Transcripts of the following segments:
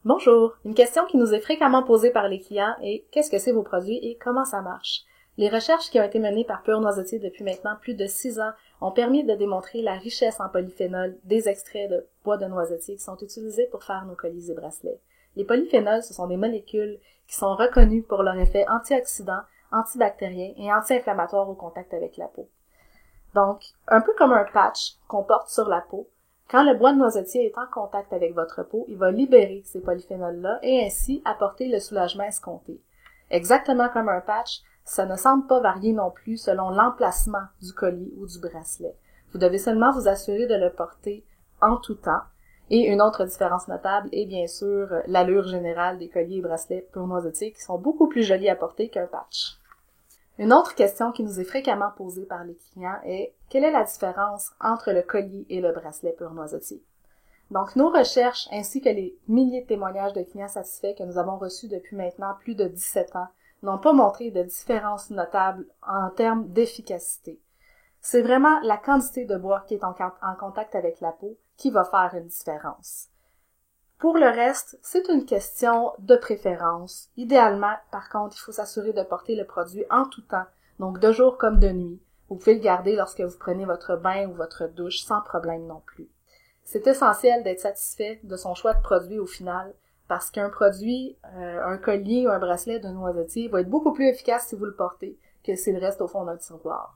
Bonjour! Une question qui nous est fréquemment posée par les clients est qu'est-ce que c'est vos produits et comment ça marche? Les recherches qui ont été menées par Pur Noisetier depuis maintenant plus de 6 ans ont permis de démontrer la richesse en polyphénol des extraits de bois de noisetier qui sont utilisés pour faire nos colis et bracelets. Les polyphénols, ce sont des molécules qui sont reconnues pour leur effet antioxydant, antibactérien et anti-inflammatoire au contact avec la peau. Donc, un peu comme un patch qu'on porte sur la peau, quand le bois de noisetier est en contact avec votre peau, il va libérer ces polyphénols-là et ainsi apporter le soulagement escompté. Exactement comme un patch, ça ne semble pas varier non plus selon l'emplacement du collier ou du bracelet. Vous devez seulement vous assurer de le porter en tout temps. Et une autre différence notable est bien sûr l'allure générale des colliers et bracelets Pur Noisetier qui sont beaucoup plus jolis à porter qu'un patch. Une autre question qui nous est fréquemment posée par les clients est quelle est la différence entre le collier et le bracelet Pur Noisetier? Donc, nos recherches ainsi que les milliers de témoignages de clients satisfaits que nous avons reçus depuis maintenant plus de 17 ans n'ont pas montré de différence notable en termes d'efficacité. C'est vraiment la quantité de bois qui est en contact avec la peau qui va faire une différence. Pour le reste, c'est une question de préférence. Idéalement, par contre, il faut s'assurer de porter le produit en tout temps, donc de jour comme de nuit. Vous pouvez le garder lorsque vous prenez votre bain ou votre douche sans problème non plus. C'est essentiel d'être satisfait de son choix de produit au final, parce qu'un produit, un collier ou un bracelet de noisetier va être beaucoup plus efficace si vous le portez que s'il reste au fond d'un tiroir.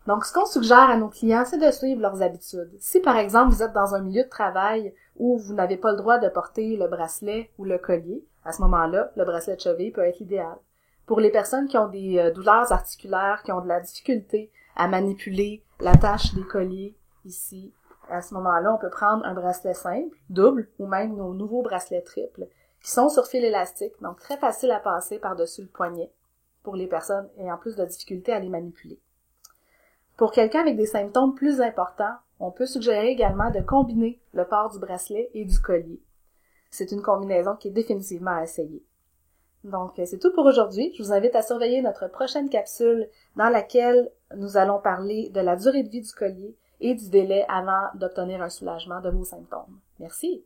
Donc, ce qu'on suggère à nos clients, c'est de suivre leurs habitudes. Si, par exemple, vous êtes dans un milieu de travail où vous n'avez pas le droit de porter le bracelet ou le collier, à ce moment-là, le bracelet de cheville peut être l'idéal. Pour les personnes qui ont des douleurs articulaires, qui ont de la difficulté à manipuler l'attache des colliers ici, à ce moment-là, on peut prendre un bracelet simple, double, ou même nos nouveaux bracelets triples, qui sont sur fil élastique, donc très facile à passer par-dessus le poignet pour les personnes ayant plus de difficulté à les manipuler. Pour quelqu'un avec des symptômes plus importants, on peut suggérer également de combiner le port du bracelet et du collier. C'est une combinaison qui est définitivement à essayer. Donc, c'est tout pour aujourd'hui. Je vous invite à surveiller notre prochaine capsule dans laquelle nous allons parler de la durée de vie du collier et du délai avant d'obtenir un soulagement de vos symptômes. Merci!